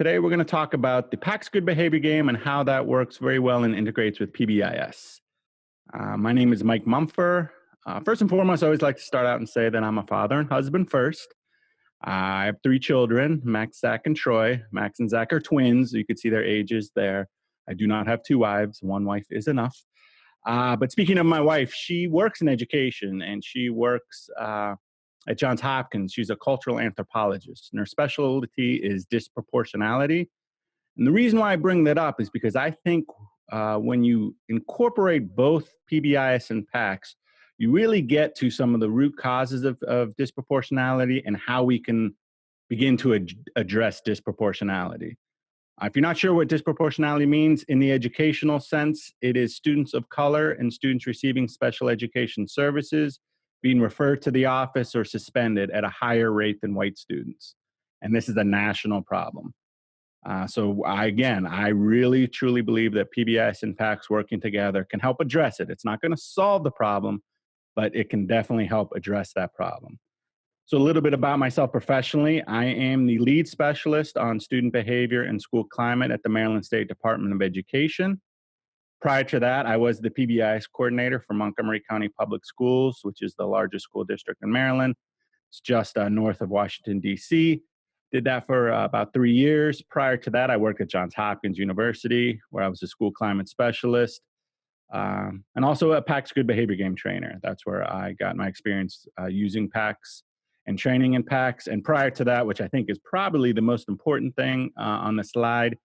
Today, we're going to talk about the PAX Good Behavior game and how that works very well and integrates with Pbis. My name is Mike Mumfer. First and foremost, I always like to start out and say that I'm a father and husband first. I have 3 children, Max, Zach, and Troy. Max and Zach are twins. You can see their ages there. I do not have 2 wives. 1 wife is enough. But speaking of my wife, she works in education, and she works at Johns Hopkins. She's a cultural anthropologist, and her specialty is disproportionality. And the reason why I bring that up is because I think when you incorporate both PBIS and PACS, you really get to some of the root causes of disproportionality and how we can begin to address disproportionality. If you're not sure what disproportionality means, in the educational sense, it is students of color and students receiving special education services being referred to the office or suspended at a higher rate than white students. And this is a national problem. I really truly believe that PBIS and PACS working together can help address it. It's not going to solve the problem, but it can definitely help address that problem. So a little bit about myself professionally. I am the lead specialist on student behavior and school climate at the Maryland State Department of Education. Prior to that, I was the PBIS coordinator for Montgomery County Public Schools, which is the largest school district in Maryland. It's just north of Washington, D.C. Did that for about 3 years. Prior to that, I worked at Johns Hopkins University, where I was a school climate specialist, and also a PACS Good Behavior Game trainer. That's where I got my experience using PACS and training in PACS. And prior to that, which I think is probably the most important thing on the slide,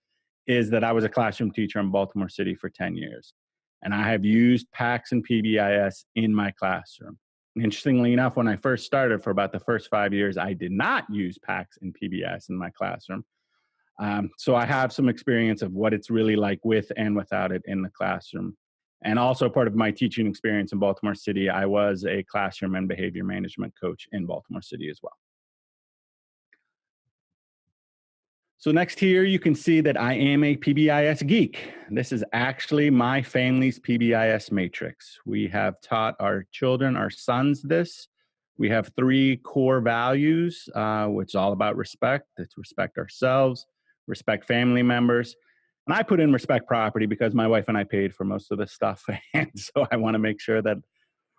is that I was a classroom teacher in Baltimore City for 10 years. And I have used PACS and PBIS in my classroom. And interestingly enough, when I first started, for about the first 5 years, I did not use PACS and PBIS in my classroom. So I have some experience of what it's really like with and without it in the classroom. And also part of my teaching experience in Baltimore City, I was a classroom and behavior management coach in Baltimore City as well. So next here, you can see that I am a PBIS geek. This is actually my family's PBIS matrix. We have taught our children, our sons, this. We have 3 core values, which is all about respect. It's respect ourselves, respect family members. And I put in respect property because my wife and I paid for most of this stuff. And so I want to make sure that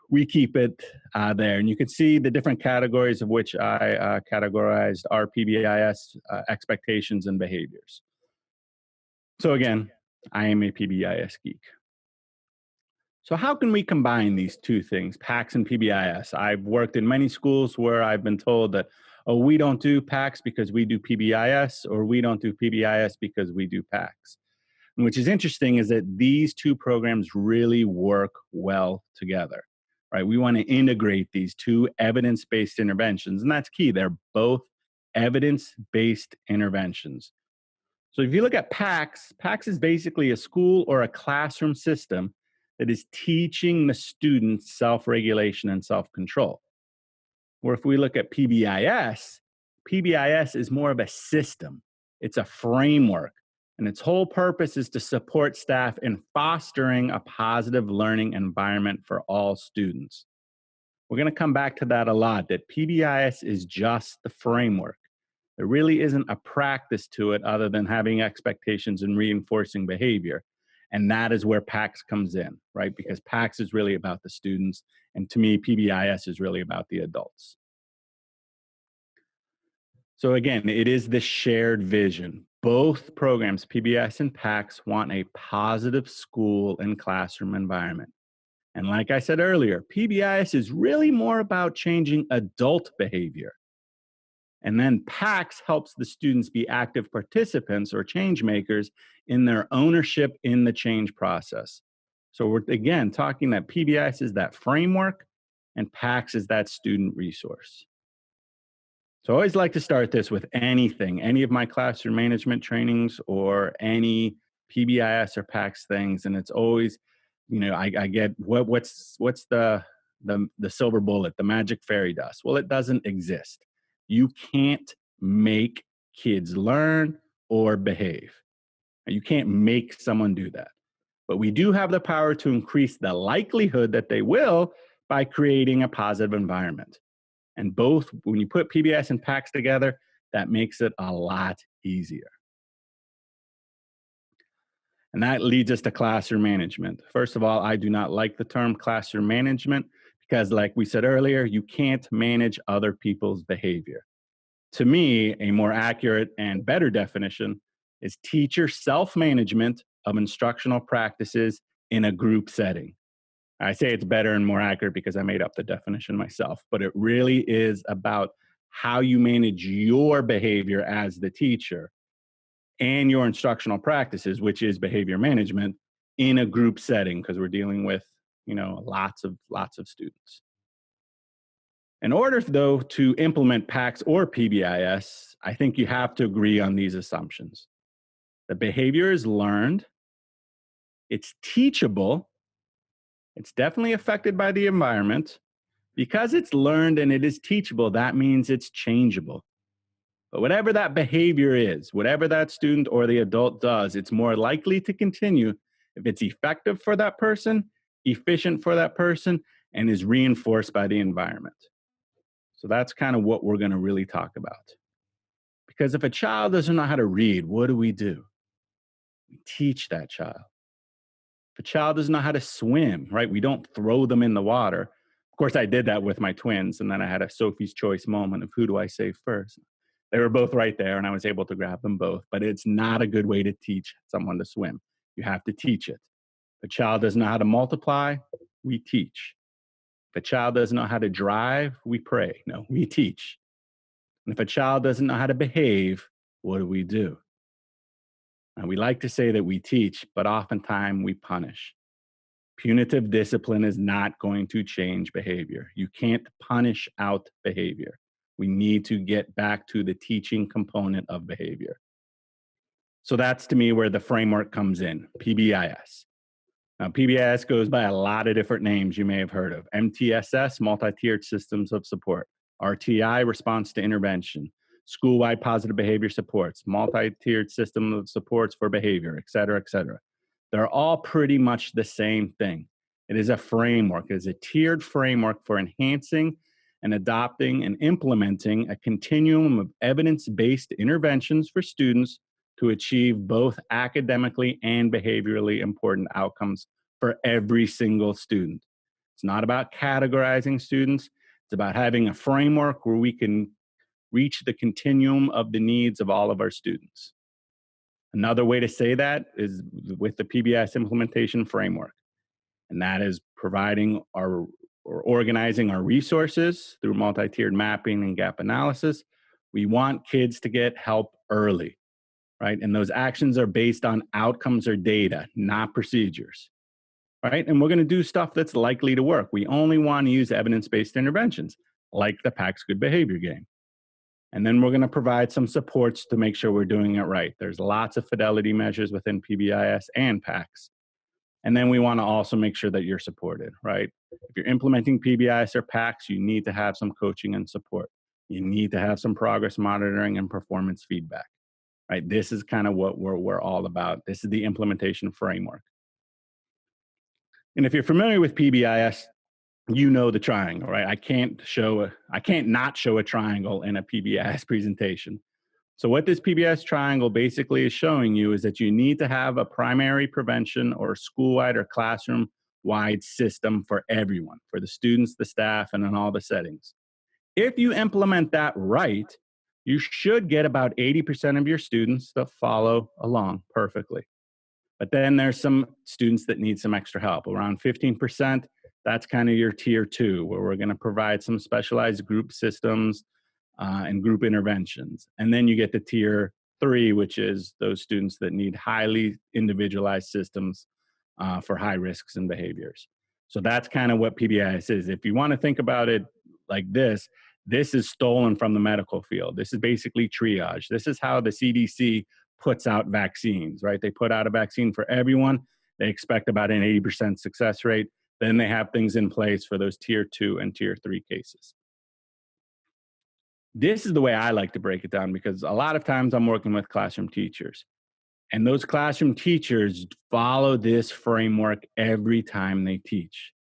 we keep it there. And you can see the different categories of which I categorized our PBIS expectations and behaviors. So again, I am a PBIS geek. So how can we combine these 2 things, PACS and PBIS? I've worked in many schools where I've been told that, oh, we don't do PACS because we do PBIS, or we don't do PBIS because we do PACS. And which is interesting is that these 2 programs really work well together. Right? We want to integrate these 2 evidence-based interventions, and that's key. They're both evidence-based interventions. So if you look at PACS, PACS is basically a school or a classroom system that is teaching the students self-regulation and self-control. Or if we look at PBIS, PBIS is more of a system. It's a framework. And its whole purpose is to support staff in fostering a positive learning environment for all students. We're going to come back to that a lot, that PBIS is just the framework. There really isn't a practice to it other than having expectations and reinforcing behavior. And that is where PACS comes in, right? Because PACS is really about the students. And to me, PBIS is really about the adults. So again, it is the shared vision. Both programs, PBIS and PACS, want a positive school and classroom environment. And like I said earlier, PBIS is really more about changing adult behavior. And then PACS helps the students be active participants or change makers in their ownership in the change process. So we're, again, talking that PBIS is that framework and PACS is that student resource. So I always like to start this with anything, any of my classroom management trainings or any PBIS or PACS things. And it's always, I get what's the silver bullet, the magic fairy dust. Well, it doesn't exist. You can't make kids learn or behave. You can't make someone do that. But we do have the power to increase the likelihood that they will by creating a positive environment. And both, when you put PBIS and PACS together, that makes it a lot easier. And that leads us to classroom management. First of all, I do not like the term classroom management because, like we said earlier, you can't manage other people's behavior. To me, a more accurate and better definition is teacher self management of instructional practices in a group setting. I say it's better and more accurate because I made up the definition myself, but it really is about how you manage your behavior as the teacher and your instructional practices, which is behavior management in a group setting, because we're dealing with, lots of students. In order, though, to implement PACS or PBIS, I think you have to agree on these assumptions. The behavior is learned, it's teachable, it's definitely affected by the environment. Because it's learned and it is teachable, that means it's changeable. But whatever that behavior is, whatever that student or the adult does, it's more likely to continue if it's effective for that person, efficient for that person, and is reinforced by the environment. So that's kind of what we're going to really talk about. Because if a child doesn't know how to read, what do? We teach that child. If a child doesn't know how to swim, right, we don't throw them in the water. Of course, I did that with my twins, and then I had a Sophie's Choice moment of who do I save first? They were both right there, and I was able to grab them both. But it's not a good way to teach someone to swim. You have to teach it. If a child doesn't know how to multiply, we teach. If a child doesn't know how to drive, we pray. No, we teach. And if a child doesn't know how to behave, what do? And we like to say that we teach, but oftentimes we punish. Punitive discipline is not going to change behavior. You can't punish out behavior. We need to get back to the teaching component of behavior. So that's, to me, where the framework comes in, PBIS. Now, PBIS goes by a lot of different names you may have heard of. MTSS, multi-tiered systems of support. RTI, response to intervention. School-wide positive behavior supports. Multi-tiered system of supports for behavior, et cetera, et cetera. They're all pretty much the same thing. It is a framework. It is a tiered framework for enhancing and adopting and implementing a continuum of evidence-based interventions for students to achieve both academically and behaviorally important outcomes for every single student. It's not about categorizing students. It's about having a framework where we can reach the continuum of the needs of all of our students. Another way to say that is with the PBIS implementation framework, and that is providing or organizing our resources through multi-tiered mapping and gap analysis. We want kids to get help early, right? And those actions are based on outcomes or data, not procedures, right? And we're going to do stuff that's likely to work. We only want to use evidence-based interventions, like the PACS Good Behavior game. And then we're going to provide some supports to make sure we're doing it right. There's lots of fidelity measures within PBIS and PACS. And then we want to also make sure that you're supported, right? If you're implementing PBIS or PACS, you need to have some coaching and support. You need to have some progress monitoring and performance feedback, right? This is kind of what we're all about. This is the implementation framework. And if you're familiar with PBIS, you know the triangle, right? I can't not show a triangle in a PBIS presentation. So what this PBIS triangle basically is showing you is that you need to have a primary prevention or school-wide or classroom-wide system for everyone, for the students, the staff, and in all the settings. If you implement that right, you should get about 80% of your students to follow along perfectly. But then there's some students that need some extra help, around 15%. That's kind of your tier 2, where we're going to provide some specialized group systems and group interventions. And then you get the tier 3, which is those students that need highly individualized systems for high risks and behaviors. So that's kind of what PBIS is. If you want to think about it like this is stolen from the medical field. This is basically triage. This is how the CDC puts out vaccines, right? They put out a vaccine for everyone. They expect about an 80% success rate. Then they have things in place for those tier 2 and tier 3 cases. This is the way I like to break it down, because a lot of times I'm working with classroom teachers, and those classroom teachers follow this framework every time they teach,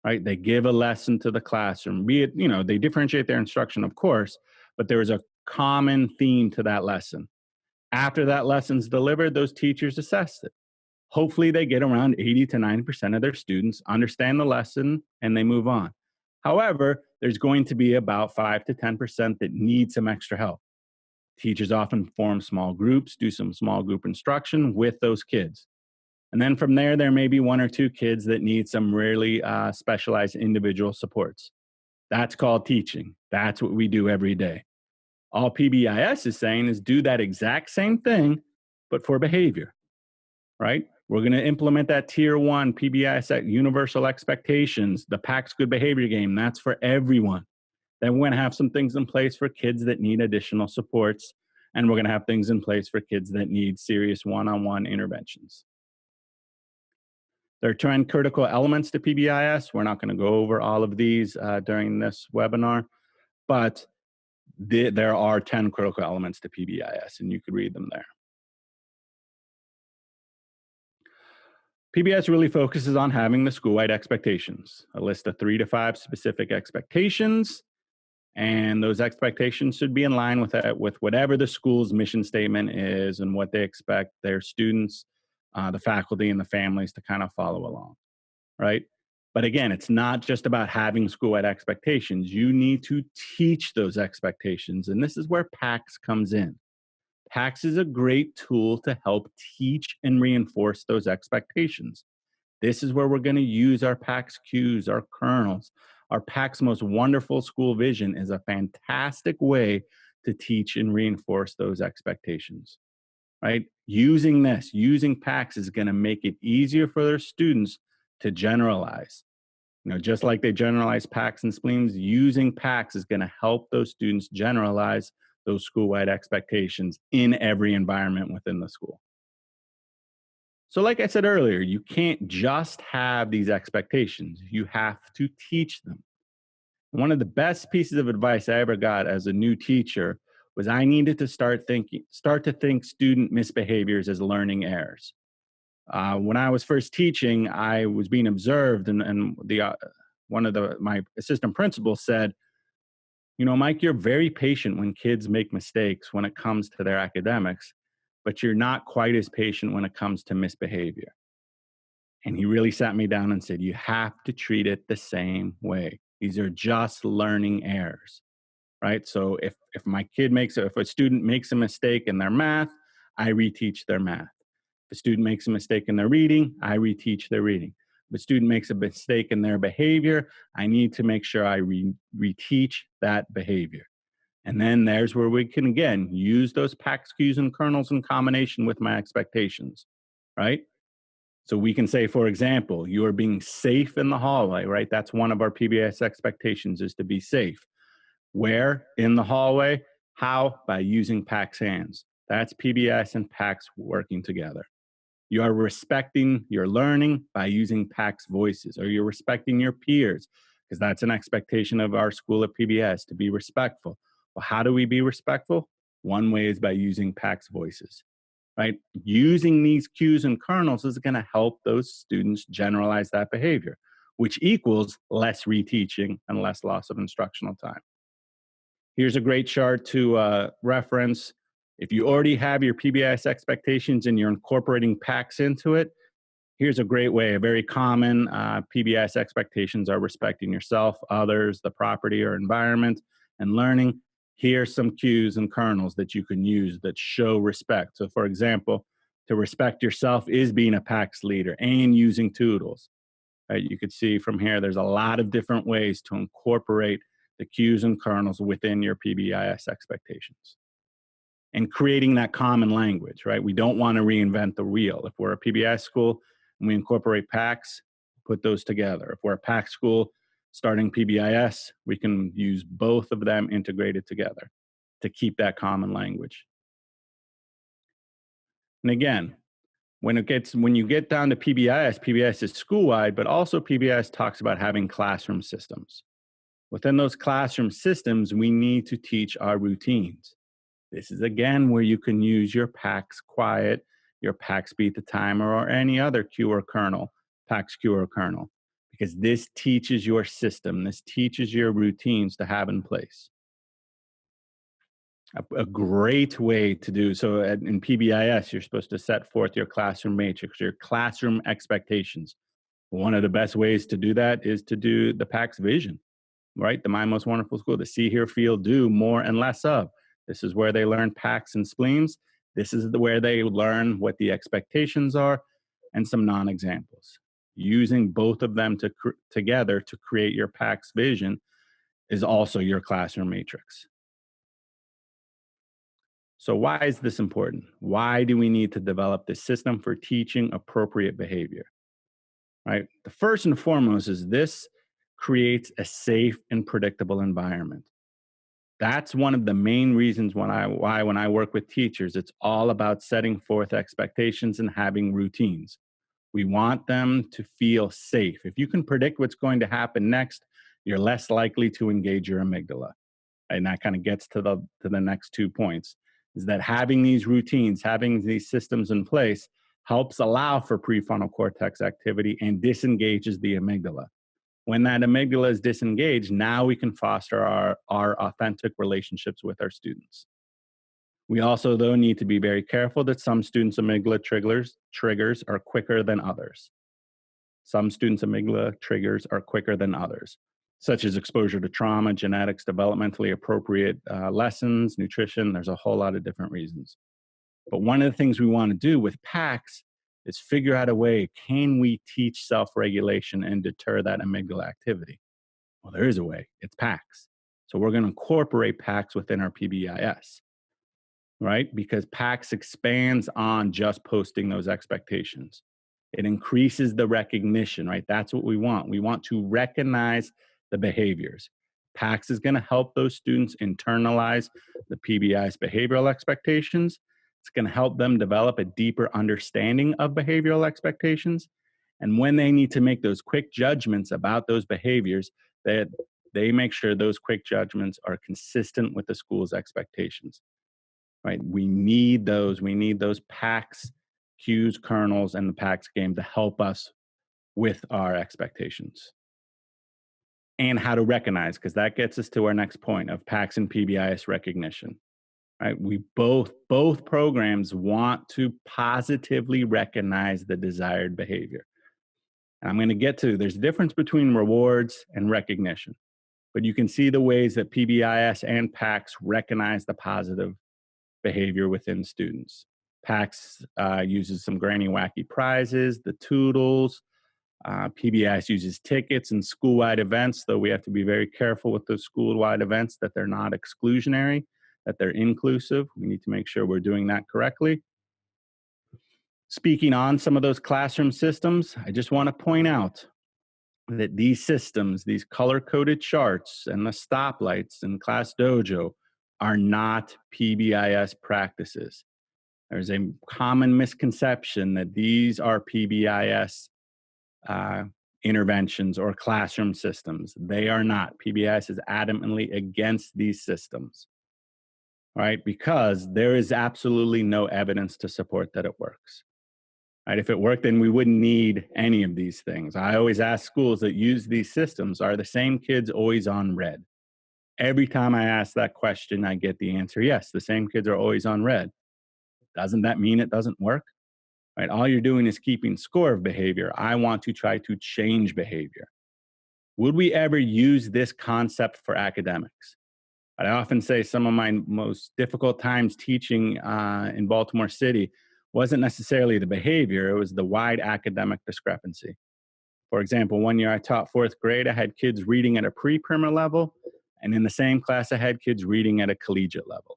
right? They give a lesson to the classroom, be it, they differentiate their instruction, of course, but there is a common theme to that lesson. After that lesson's delivered, those teachers assess it. Hopefully they get around 80 to 90% of their students, understand the lesson, and they move on. However, there's going to be about 5 to 10% that need some extra help. Teachers often form small groups, do some small group instruction with those kids. And then from there may be one or two kids that need some really specialized individual supports. That's called teaching. That's what we do every day. All PBIS is saying is do that exact same thing, but for behavior, right? We're going to implement that tier one PBIS universal expectations, the PACS good behavior game. That's for everyone. Then we're going to have some things in place for kids that need additional supports. And we're going to have things in place for kids that need serious one-on-one interventions. There are 10 critical elements to PBIS. We're not going to go over all of these during this webinar, but there are 10 critical elements to PBIS, and you could read them there. PBIS really focuses on having the school-wide expectations, a list of 3 to 5 specific expectations, and those expectations should be in line with whatever the school's mission statement is and what they expect their students, the faculty, and the families to kind of follow along, right? But again, it's not just about having school-wide expectations. You need to teach those expectations, and this is where PACS comes in. PACS is a great tool to help teach and reinforce those expectations. This is where we're going to use our PACS cues, our kernels. Our PACS most wonderful school vision is a fantastic way to teach and reinforce those expectations, right? Using PACS is going to make it easier for their students to generalize. Just like they generalize PACS and spleens, using PACS is going to help those students generalize those school-wide expectations in every environment within the school. So like I said earlier, you can't just have these expectations. You have to teach them. One of the best pieces of advice I ever got as a new teacher was I needed to start to think student misbehaviors as learning errors. When I was first teaching, I was being observed, and my assistant principal said, Mike, you're very patient when kids make mistakes when it comes to their academics, but you're not quite as patient when it comes to misbehavior. And he really sat me down and said, you have to treat it the same way. These are just learning errors, right? So if a student makes a mistake in their math, I reteach their math. If a student makes a mistake in their reading, I reteach their reading. If a student makes a mistake in their behavior, I need to make sure I reteach that behavior. And then there's where we can, again, use those PACS cues and kernels in combination with my expectations, right? So we can say, for example, you are being safe in the hallway, right? That's one of our PBIS expectations, is to be safe. Where? In the hallway. How? By using PACS hands. That's PBIS and PACS working together. You are respecting your learning by using PACS voices, or you're respecting your peers, because that's an expectation of our school at PBIS, to be respectful. Well, how do we be respectful? One way is by using PACS voices, right? Using these cues and kernels is going to help those students generalize that behavior, which equals less reteaching and less loss of instructional time. Here's a great chart to reference. If you already have your PBIS expectations and you're incorporating PACS into it, here's a great way. A very common PBIS expectations are respecting yourself, others, the property or environment, and learning. Here's some cues and kernels that you can use that show respect. So for example, to respect yourself is being a PACS leader and using toodles. Right? You could see from here, there's a lot of different ways to incorporate the cues and kernels within your PBIS expectations. And creating that common language, right? We don't want to reinvent the wheel. If we're a PBIS school and we incorporate PACS, put those together. If we're a PACS school starting PBIS, we can use both of them integrated together to keep that common language. And again, when you get down to PBIS is school-wide, but also PBIS talks about having classroom systems. Within those classroom systems, we need to teach our routines. This is, again, where you can use your PACS quiet, your PACS beat the timer, or any other cue or kernel, PACS cue or kernel, because this teaches your system. This teaches your routines to have in place. A great way to do so in PBIS, you're supposed to set forth your classroom matrix, your classroom expectations. One of the best ways to do that is to do the PACS vision, right? The My Most Wonderful School, the see, hear, feel, do more and less of. This is where they learn PACS and spleens. This is where they learn what the expectations are and some non-examples. Using both of them together to create your PACS vision is also your classroom matrix. So why is this important? Why do we need to develop this system for teaching appropriate behavior? Right? The first and foremost is this creates a safe and predictable environment. That's one of the main reasons why when I work with teachers, it's all about setting forth expectations and having routines. We want them to feel safe. If you can predict what's going to happen next, you're less likely to engage your amygdala. And that kind of gets to the next 2 points, is that having these routines, having these systems in place helps allow for prefrontal cortex activity and disengages the amygdala. When that amygdala is disengaged, now we can foster our authentic relationships with our students. We also, though, need to be very careful that some students' amygdala triggers are quicker than others. Some students' amygdala triggers are quicker than others, such as exposure to trauma, genetics, developmentally appropriate lessons, nutrition. There's a whole lot of different reasons. But one of the things we want to do with PACS is figure out a way, can we teach self-regulation and deter that amygdala activity? Well, there is a way. It's PACS. So we're going to incorporate PACS within our PBIS, right? Because PACS expands on just posting those expectations. It increases the recognition, right? That's what we want. We want to recognize the behaviors. PACS is going to help those students internalize the PBI's behavioral expectations. It's going to help them develop a deeper understanding of behavioral expectations. And when they need to make those quick judgments about those behaviors, that they make sure those quick judgments are consistent with the school's expectations, right? We need those PACS cues, kernels, and the PACS game to help us with our expectations and how to recognize, because that gets us to our next point of PACS and PBIS recognition. Right? We both programs want to positively recognize the desired behavior. And I'm going to get to, there's a difference between rewards and recognition, but you can see the ways that PBIS and PACS recognize the positive behavior within students. PACS uses some granny wacky prizes, the toodles. PBIS uses tickets and school-wide events, though we have to be very careful with those school-wide events that they're not exclusionary, that they're inclusive. We need to make sure we're doing that correctly. Speaking on some of those classroom systems, I just want to point out that these systems, these color-coded charts and the stoplights in Class Dojo are not PBIS practices. There's a common misconception that these are PBIS interventions or classroom systems. They are not. PBIS is adamantly against these systems, right? Because there is absolutely no evidence to support that it works. Right? If it worked, then we wouldn't need any of these things. I always ask schools that use these systems, are the same kids always on red? Every time I ask that question, I get the answer, yes, the same kids are always on red. Doesn't that mean it doesn't work? Right? All you're doing is keeping score of behavior. I want to try to change behavior. Would we ever use this concept for academics? I often say some of my most difficult times teaching in Baltimore City wasn't necessarily the behavior, it was the wide academic discrepancy. For example, one year I taught fourth grade, I had kids reading at a pre-primer level, and in the same class I had kids reading at a collegiate level,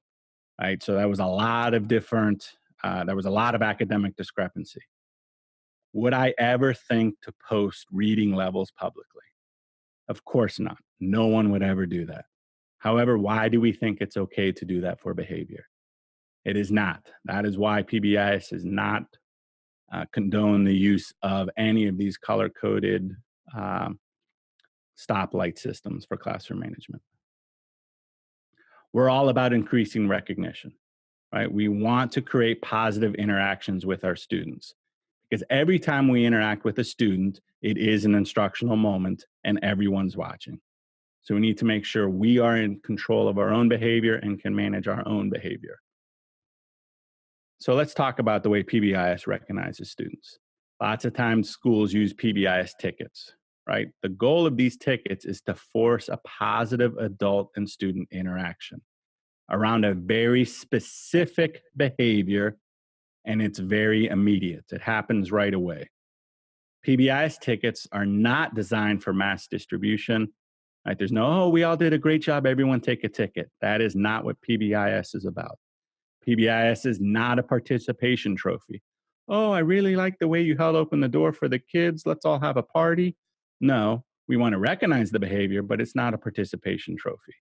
right? So that was a lot of there was a lot of academic discrepancy. Would I ever think to post reading levels publicly? Of course not. No one would ever do that. However, why do we think it's okay to do that for behavior? It is not. That is why PBIS does not condone the use of any of these color-coded stoplight systems for classroom management. We're all about increasing recognition, right? We want to create positive interactions with our students because every time we interact with a student, it is an instructional moment and everyone's watching. So we need to make sure we are in control of our own behavior and can manage our own behavior. So let's talk about the way PBIS recognizes students. Lots of times schools use PBIS tickets, right? The goal of these tickets is to force a positive adult and student interaction around a very specific behavior, and it's very immediate. It happens right away. PBIS tickets are not designed for mass distribution. Right? There's no, oh, we all did a great job, everyone take a ticket. That is not what PBIS is about. PBIS is not a participation trophy. Oh, I really like the way you held open the door for the kids. Let's all have a party. No, we want to recognize the behavior, but it's not a participation trophy.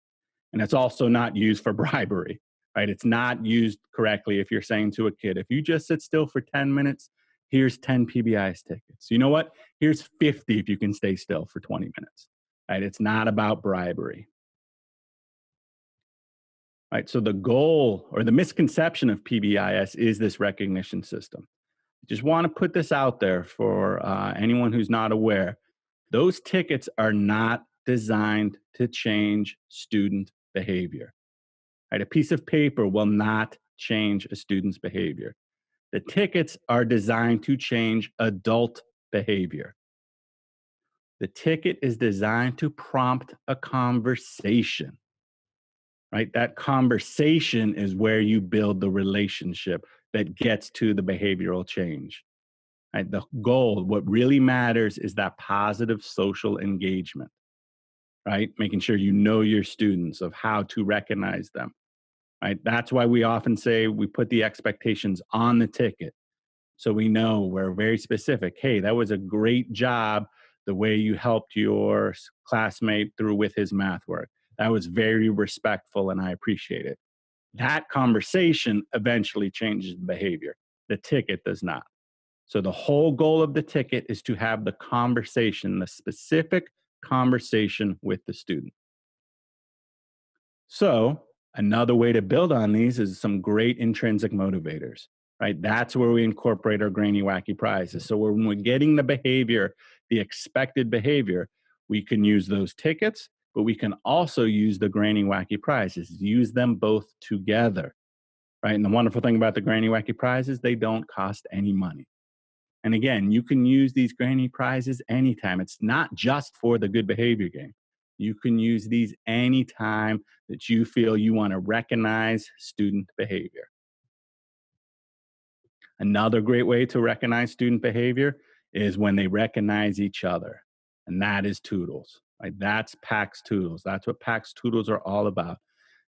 And it's also not used for bribery, right? It's not used correctly if you're saying to a kid, if you just sit still for 10 minutes, here's 10 PBIS tickets. You know what? Here's 50 if you can stay still for 20 minutes, right? It's not about bribery. Right, so the goal or the misconception of PBIS is this recognition system. Just want to put this out there for anyone who's not aware. Those tickets are not designed to change student behavior. Right? A piece of paper will not change a student's behavior. The tickets are designed to change adult behavior. The ticket is designed to prompt a conversation. Right? That conversation is where you build the relationship that gets to the behavioral change. Right? The goal, what really matters is that positive social engagement, right? Making sure you know your students of how to recognize them, right? That's why we often say we put the expectations on the ticket. So we know we're very specific. Hey, that was a great job the way you helped your classmate through with his math work. That was very respectful and I appreciate it. That conversation eventually changes the behavior. The ticket does not. So the whole goal of the ticket is to have the conversation, the specific conversation with the student. So another way to build on these is some great intrinsic motivators, right? That's where we incorporate our grainy, wacky prizes. So when we're getting the behavior, the expected behavior, we can use those tickets, but we can also use the grainy, wacky prizes, use them both together, right? And the wonderful thing about the grainy, wacky prizes, they don't cost any money. And again, you can use these granny prizes anytime. It's not just for the good behavior game. You can use these anytime that you feel you want to recognize student behavior. Another great way to recognize student behavior is when they recognize each other, and that is Toodles. Right? That's PAX Toodles. That's what PAX Toodles are all about.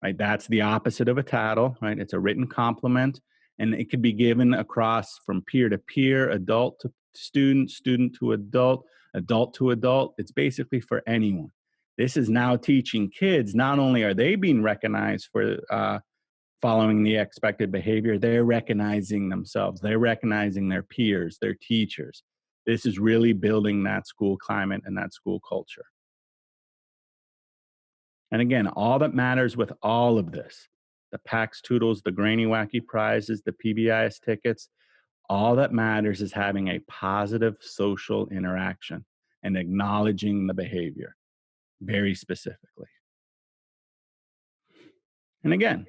Right? That's the opposite of a tattle. Right? It's a written compliment, and it could be given across from peer to peer, adult to student, student to adult, adult to adult. It's basically for anyone. This is now teaching kids. Not only are they being recognized for following the expected behavior, they're recognizing themselves, they're recognizing their peers, their teachers. This is really building that school climate and that school culture. And again, all that matters with all of this, the PAX Toodles, the Grainy Wacky prizes, the PBIS tickets, all that matters is having a positive social interaction and acknowledging the behavior very specifically. And again,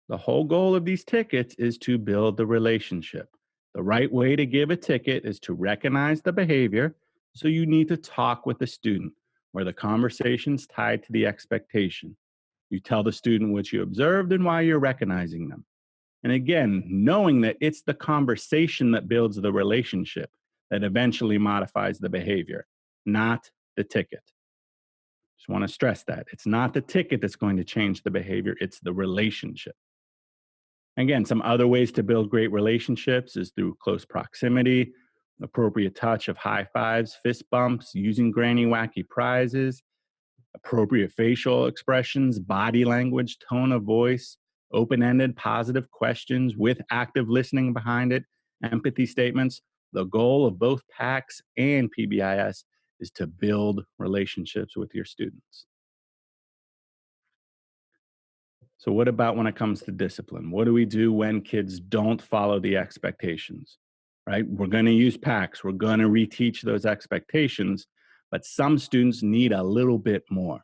the whole goal of these tickets is to build the relationship. The right way to give a ticket is to recognize the behavior. So you need to talk with the student where the conversation's tied to the expectation. You tell the student what you observed and why you're recognizing them. And again, knowing that it's the conversation that builds the relationship that eventually modifies the behavior, not the ticket. Just want to stress that. It's not the ticket that's going to change the behavior, it's the relationship. Again, some other ways to build great relationships is through close proximity, appropriate touch of high fives, fist bumps, using granny wacky prizes, appropriate facial expressions, body language, tone of voice, open ended positive questions with active listening behind it, empathy statements. The goal of both PAX and PBIS is to build relationships with your students. So, what about when it comes to discipline? What do we do when kids don't follow the expectations? Right? We're going to use PAX, we're going to reteach those expectations, but some students need a little bit more.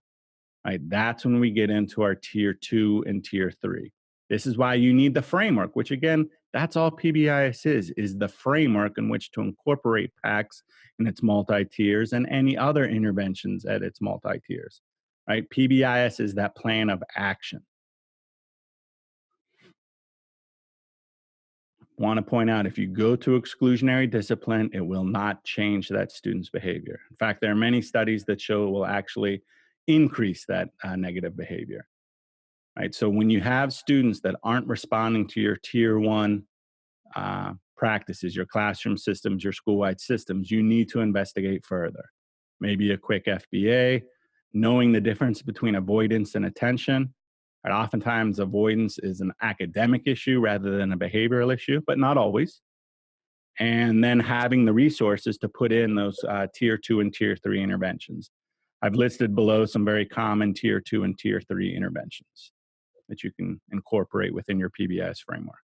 right? That's when we get into our tier 2 and tier 3. This is why you need the framework, which again, that's all PBIS is the framework in which to incorporate PACS in its multi-tiers and any other interventions at its multi-tiers, right? PBIS is that plan of action. Want to point out, if you go to exclusionary discipline, it will not change that student's behavior. In fact, there are many studies that show it will actually increase that negative behavior, right? So when you have students that aren't responding to your tier 1 practices, your classroom systems, your school-wide systems, you need to investigate further. Maybe a quick FBA, knowing the difference between avoidance and attention. And oftentimes, avoidance is an academic issue rather than a behavioral issue, but not always. And then having the resources to put in those tier 2 and tier 3 interventions. I've listed below some very common tier 2 and tier 3 interventions that you can incorporate within your PBIS framework.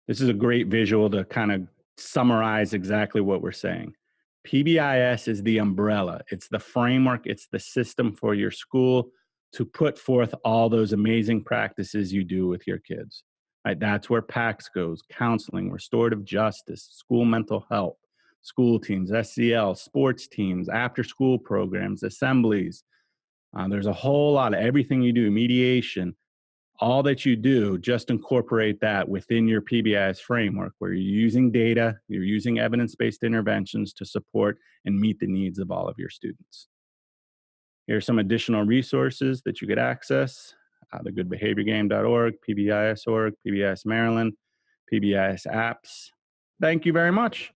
This is a great visual to kind of summarize exactly what we're saying. PBIS is the umbrella, it's the framework, it's the system for your school to put forth all those amazing practices you do with your kids. Right? That's where PACS goes: counseling, restorative justice, school mental health, school teams, SEL, sports teams, after school programs, assemblies. There's a whole lot of everything you do, mediation. All that you do, just incorporate that within your PBIS framework, where you're using data, you're using evidence-based interventions to support and meet the needs of all of your students. Here are some additional resources that you could access: thegoodbehaviorgame.org, PBIS.org, PBIS Maryland, PBIS apps. Thank you very much.